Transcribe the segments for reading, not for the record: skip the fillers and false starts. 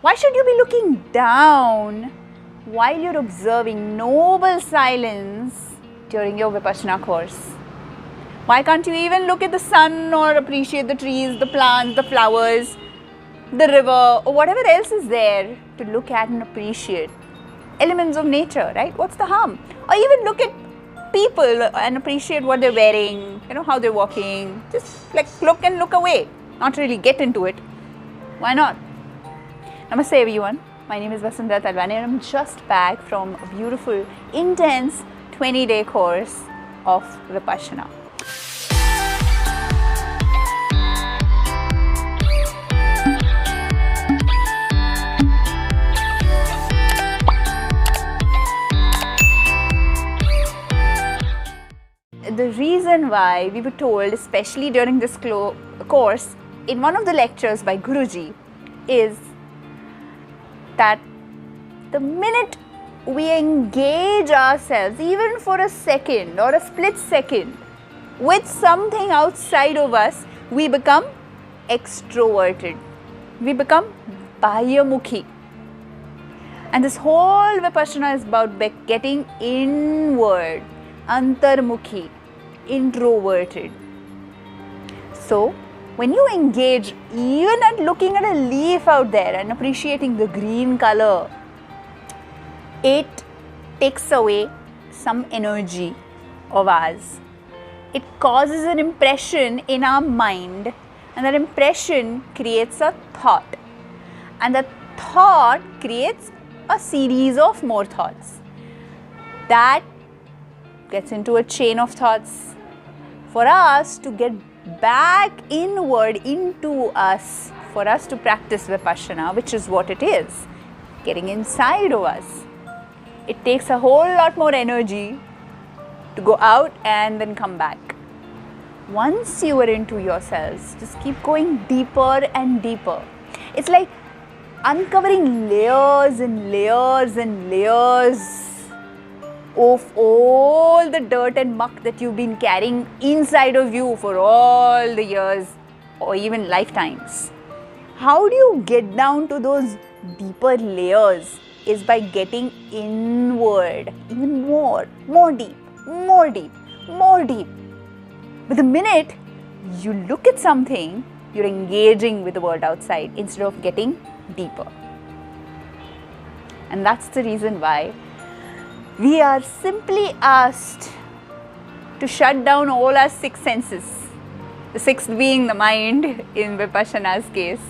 Why should you be looking down while you're observing noble silence during your Vipassana course? Why can't you even look at the sun or appreciate the trees, the plants, the flowers, the river, or whatever else is there to look at and appreciate? Elements of nature, right? What's the harm? Or even look at people and appreciate what they're wearing, how they're walking. Just like look and look away, not really get into it. Why not? Namaste everyone. My name is Vasundhara Talwani and I'm just back from a beautiful, intense 20-day course of Vipassana. The reason why we were told, especially during this course, in one of the lectures by Guruji, is that the minute we engage ourselves, even for a second or a split second, with something outside of us, we become extroverted. We become Bahyamukhi. And this whole Vipassana is about getting inward, Antarmukhi, introverted. So, when you engage, even at looking at a leaf out there and appreciating the green color, it takes away some energy of ours. It causes an impression in our mind, and that impression creates a thought. And that thought creates a series of more thoughts. That gets into a chain of thoughts. For us to get back inward into us, for us to practice Vipassana, which is what it is, getting inside of us, it takes a whole lot more energy to go out and then come back. Once you are into yourselves, just keep going deeper and deeper. It's like uncovering layers and layers and layers of all the dirt and muck that you've been carrying inside of you for all the years or even lifetimes. How do you get down to those deeper layers? Is by getting inward, even more deep. But the minute you look at something, you're engaging with the world outside instead of getting deeper. And that's the reason why we are simply asked to shut down all our six senses, the sixth being the mind in Vipassana's case.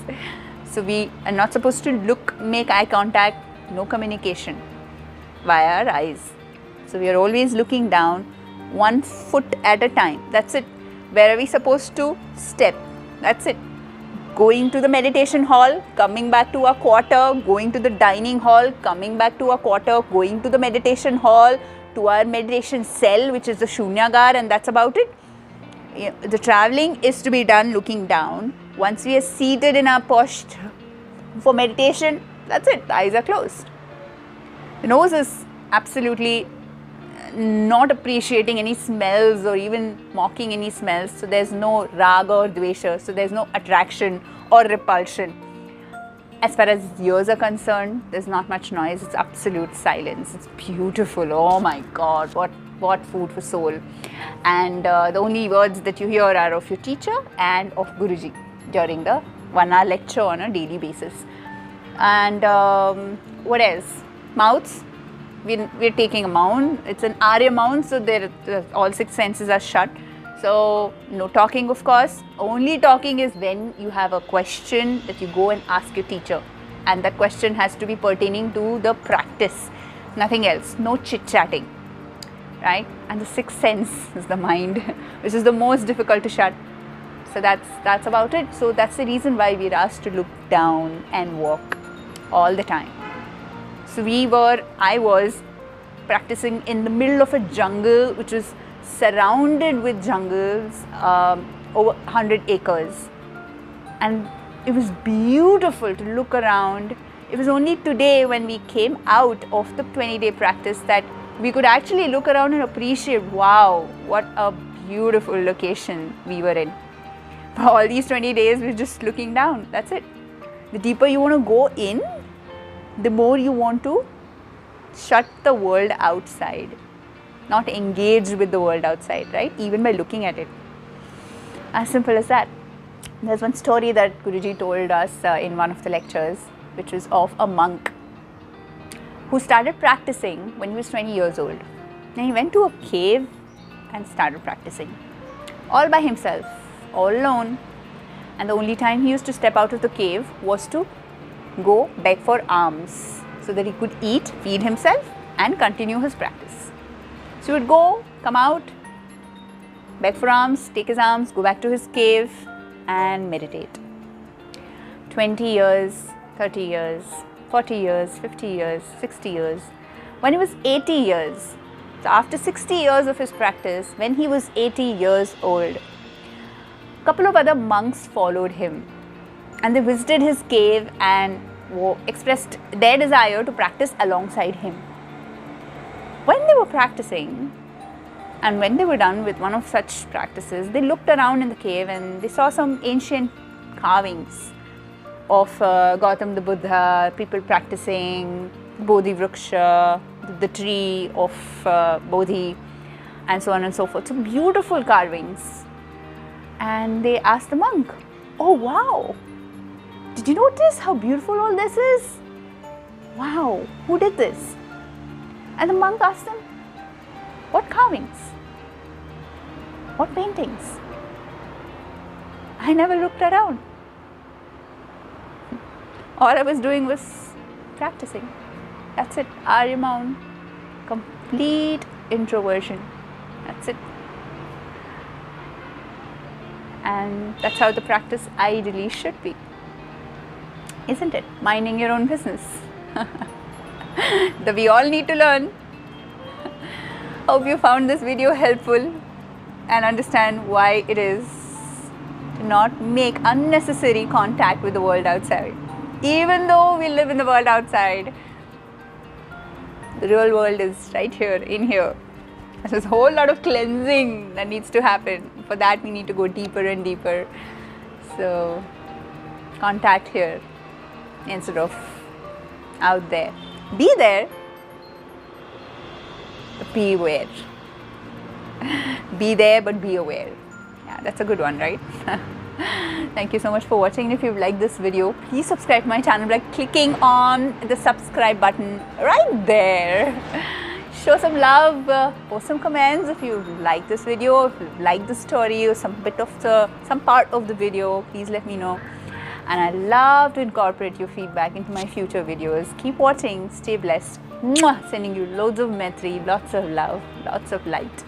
So we are not supposed to look, make eye contact, no communication via our eyes. So we are always looking down, 1 foot at a time. That's it. Where are we supposed to step? That's it. Going to the meditation hall, coming back to our quarter, going to the dining hall, coming back to our quarter, going to the meditation hall, to our meditation cell, which is the Shunyagar, and that's about it. The traveling is to be done looking down. Once we are seated in our posture for meditation, that's it. The eyes are closed. The nose is absolutely not appreciating any smells or even mocking any smells. So there's no raga or dvesha. So there's no attraction or repulsion. As far as ears are concerned, there's not much noise. It's absolute silence. It's beautiful. Oh my God, what food for soul. And the only words that you hear are of your teacher and of Guruji during the 1 hour lecture on a daily basis. And what else? Mouths. We're taking a mount. It's an Arya mount, so all six senses are shut. So no talking, of course. Only talking is when you have a question that you go and ask your teacher, and that question has to be pertaining to the practice, nothing else. No chit-chatting, right? And the sixth sense is the mind, which is the most difficult to shut. So that's about it. So that's the reason why we're asked to look down and walk all the time. So I was practicing in the middle of a jungle, which was surrounded with jungles, over 100 acres. And it was beautiful to look around. It was only today when we came out of the 20-day practice that we could actually look around and appreciate, wow, what a beautiful location we were in. For all these 20 days, we're just looking down. That's it. The deeper you want to go in, the more you want to shut the world outside, not engage with the world outside, right? Even by looking at it. As simple as that. There's one story that Guruji told us in one of the lectures, which was of a monk who started practicing when he was 20 years old. Then he went to a cave and started practicing all by himself, all alone. And the only time he used to step out of the cave was to go beg for alms so that he could eat, feed himself and continue his practice. So he would go, come out, beg for alms, take his alms, go back to his cave and meditate. 20 years, 30 years, 40 years, 50 years, 60 years. When he was 80 years, so after 60 years of his practice, when he was 80 years old, a couple of other monks followed him and they visited his cave and expressed their desire to practice alongside him. When they were practicing and when they were done with one of such practices, they looked around in the cave and they saw some ancient carvings of Gautam the Buddha, people practicing, Bodhi Vriksha, the tree of Bodhi, and so on and so forth. So beautiful carvings. And they asked the monk, "Oh wow, did you notice how beautiful all this is? Wow, who did this?" And the monk asked them, "What carvings? What paintings? I never looked around. All I was doing was practicing. That's it. Aryaman, complete introversion. That's it." And that's how the practice ideally should be, isn't it? Minding your own business. That we all need to learn. Hope you found this video helpful and understand why it is to not make unnecessary contact with the world outside. Even though we live in the world outside, the real world is right here, in here. There's a whole lot of cleansing that needs to happen. For that, we need to go deeper and deeper. So, contact here instead of out there. Be there, but be aware. Be there, but be aware. Yeah, that's a good one, right? Thank you so much for watching. If you've liked this video, please subscribe to my channel by clicking on the subscribe button right there. Show some love, post some comments if you like this video, if you like the story or some part of the video, please let me know. And I love to incorporate your feedback into my future videos. Keep watching, stay blessed. Mwah! Sending you loads of Maitri, lots of love, lots of light.